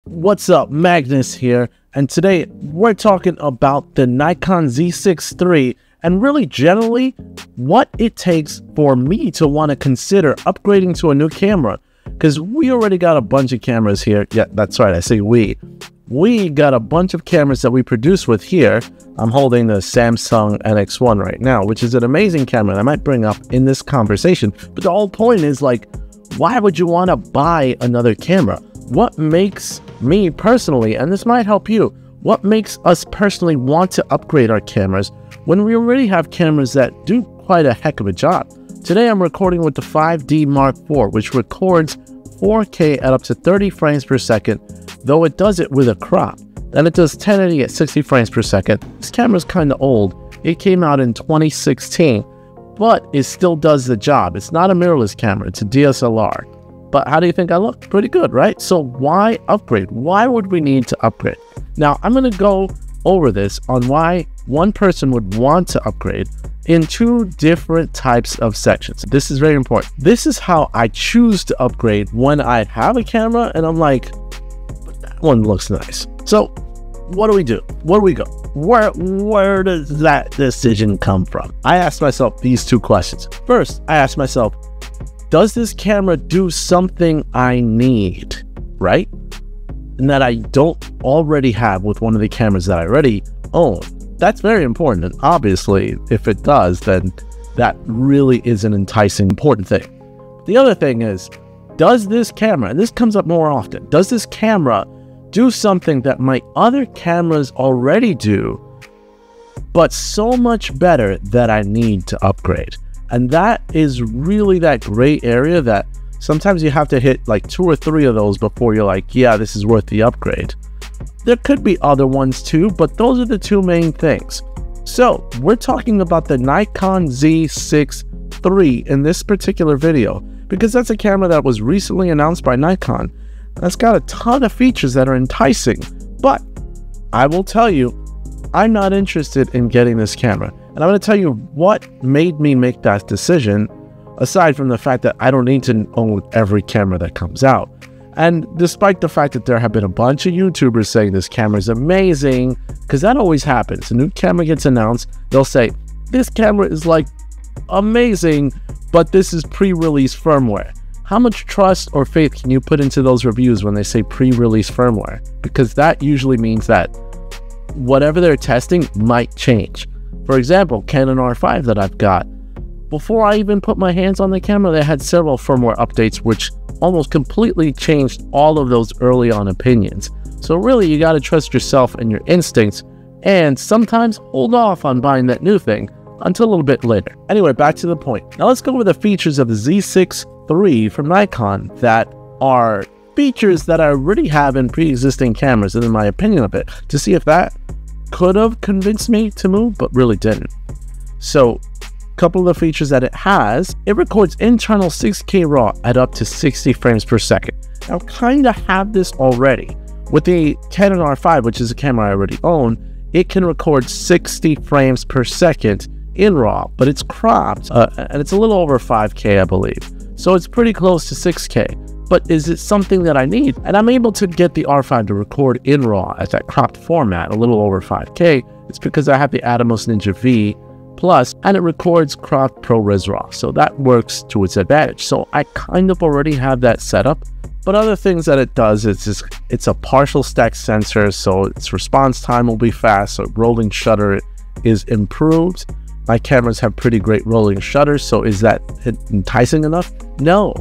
What's up, Magnus here, and today we're talking about the Nikon Z6 III and really generally what it takes for me to want to consider upgrading to a new camera, because we already got a bunch of cameras here. Yeah, that's right, I say we got a bunch of cameras that we produce with here. I'm holding the Samsung NX1 right now, which is an amazing camera that I might bring up in this conversation, but the whole point is, like, why would you want to buy another camera? What makes me personally, and this might help you, what makes us personally want to upgrade our cameras when we already have cameras that do quite a heck of a job? Today I'm recording with the 5D Mark IV, which records 4K at up to 30 frames per second, though it does it with a crop. Then it does 1080 at 60 frames per second. This camera's kind of old. It came out in 2016, but it still does the job. It's not a mirrorless camera, it's a DSLR. But how do you think I look? Pretty good, right? So why upgrade? Why would we need to upgrade? Now, I'm going to go over this on why one person would want to upgrade in two different types of sections. This is very important. This is how I choose to upgrade when I have a camera and I'm like, but that one looks nice. So what do we do? Where do we go? Where does that decision come from? I asked myself these two questions. First, I asked myself, does this camera do something I need, right? And that I don't already have with one of the cameras that I already own. That's very important. And obviously, if it does, then that really is an enticing, important thing. The other thing is, does this camera, and this comes up more often, does this camera do something that my other cameras already do, but so much better that I need to upgrade? And that is really that gray area that sometimes you have to hit like 2 or 3 of those before you're like, yeah, this is worth the upgrade. There could be other ones too, but those are the two main things. So we're talking about the Nikon Z6 III in this particular video, because that's a camera that was recently announced by Nikon. That's got a ton of features that are enticing, but I will tell you, I'm not interested in getting this camera. And I'm going to tell you what made me make that decision, aside from the fact that I don't need to own every camera that comes out. And despite the fact that there have been a bunch of YouTubers saying this camera is amazing, because that always happens. A new camera gets announced, they'll say, this camera is like amazing, but this is pre-release firmware. How much trust or faith can you put into those reviews when they say pre-release firmware? Because that usually means that whatever they're testing might change. For example, Canon R5 that I've got, before I even put my hands on the camera, they had several firmware updates which almost completely changed all of those early on opinions. So really, you got to trust yourself and your instincts, and sometimes hold off on buying that new thing until a little bit later. Anyway, back to the point. Now let's go over the features of the Z6 III from Nikon that are features that I already have in pre-existing cameras, and in my opinion of it, to see if that could have convinced me to move, but really didn't. So a couple of the features that it has, it records internal 6K RAW at up to 60 frames per second. Now, kind of have this already. With the Canon R5, which is a camera I already own, it can record 60 frames per second in RAW, but it's cropped, and it's a little over 5K, I believe. So it's pretty close to 6K. But is it something that I need? And I'm able to get the R5 to record in RAW at that cropped format, a little over 5K. It's because I have the Atomos Ninja V Plus, and it records cropped ProRes RAW. So that works to its advantage. So I kind of already have that set up. But other things that it does is it's a partial stack sensor, so its response time will be fast. So rolling shutter is improved. My cameras have pretty great rolling shutters, so is that enticing enough? No.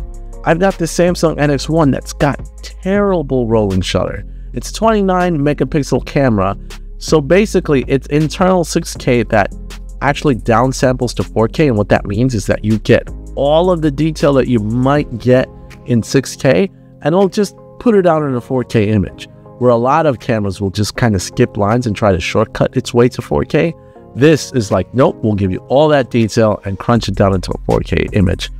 I've got the Samsung NX1 that's got terrible rolling shutter. It's a 29 megapixel camera, so basically it's internal 6K that actually downsamples to 4K, and what that means is that you get all of the detail that you might get in 6K, and it'll just put it down in a 4K image, where a lot of cameras will just kind of skip lines and try to shortcut its way to 4K. This is like, nope, we'll give you all that detail and crunch it down into a 4K image.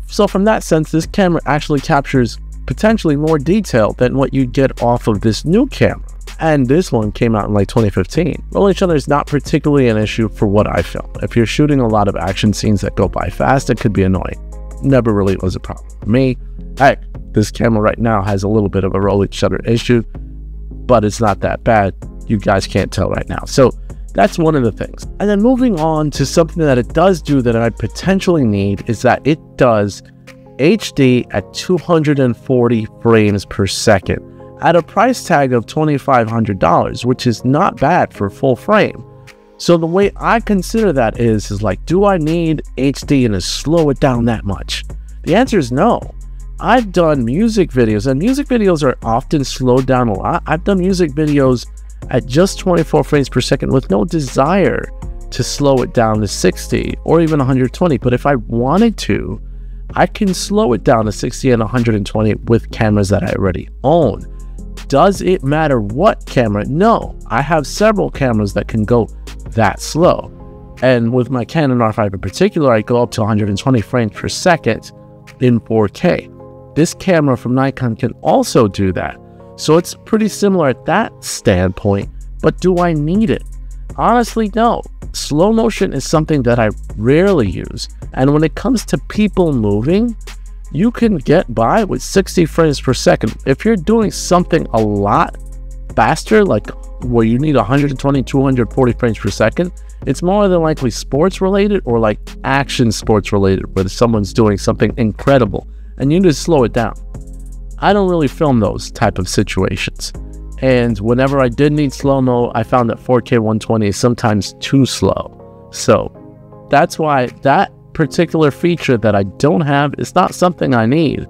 So from that sense, this camera actually captures potentially more detail than what you'd get off of this new camera. And this one came out in like 2015. Rolling shutter is not particularly an issue for what I film. If you're shooting a lot of action scenes that go by fast, it could be annoying. Never really was a problem for me. Heck, this camera right now has a little bit of a rolling shutter issue. but it's not that bad. You guys can't tell right now. So that's one of the things. And then moving on to something that it does do that I potentially need is that it does HD at 240 frames per second at a price tag of $2,500, which is not bad for full frame. So the way I consider that is like, do I need HD and to slow it down that much? The answer is no. I've done music videos, and music videos are often slowed down a lot. I've done music videos at just 24 frames per second with no desire to slow it down to 60 or even 120. But if I wanted to, I can slow it down to 60 and 120 with cameras that I already own. Does it matter what camera? No, I have several cameras that can go that slow. And with my Canon R5 in particular, I go up to 120 frames per second in 4K. This camera from Nikon can also do that. So it's pretty similar at that standpoint, but do I need it? Honestly, no. Slow motion is something that I rarely use. And when it comes to people moving, you can get by with 60 frames per second. If you're doing something a lot faster, like where you need 120, 240 frames per second, it's more than likely sports related or like action sports related, where someone's doing something incredible and you need to slow it down. I don't really film those type of situations. And whenever I did need slow-mo, I found that 4K 120 is sometimes too slow. So that's why that particular feature that I don't have is not something I need.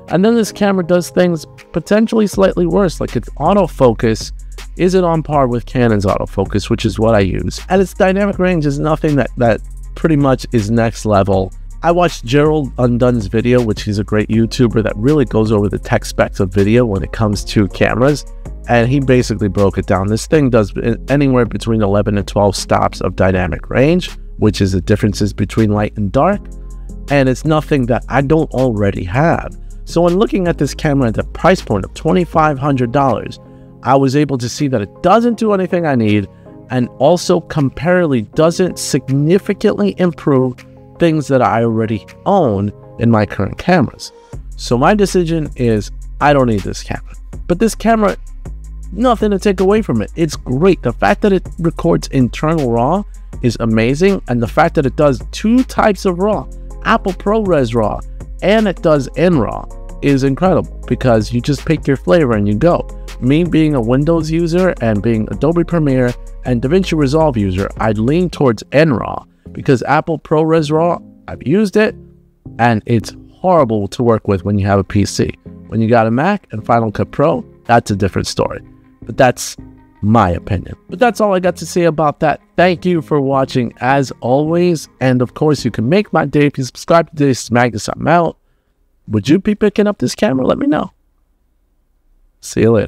And then this camera does things potentially slightly worse, like its autofocus isn't on par with Canon's autofocus, which is what I use. And its dynamic range is nothing that pretty much is next level. I watched Gerald Undone's video, which he's a great YouTuber that really goes over the tech specs of video when it comes to cameras. And he basically broke it down. This thing does anywhere between 11 and 12 stops of dynamic range, which is the differences between light and dark. And it's nothing that I don't already have. So when looking at this camera at the price point of $2,500, I was able to see that it doesn't do anything I need, and also comparatively doesn't significantly improve things that I already own in my current cameras. So my decision is I don't need this camera. But this camera, nothing to take away from it. It's great. The fact that it records internal RAW is amazing, and the fact that it does two types of RAW, Apple ProRes RAW, and it does NRAW, is incredible, because you just pick your flavor and you go. Me being a Windows user and being Adobe Premiere and DaVinci Resolve user, I'd lean towards NRAW, because Apple ProRes RAW, I've used it, and it's horrible to work with when you have a PC. When you got a Mac and Final Cut Pro, that's a different story. But that's my opinion. But that's all I got to say about that. Thank you for watching as always. And of course, you can make my day if you subscribe to this Magnus. I'm out. Would you be picking up this camera? Let me know. See you later.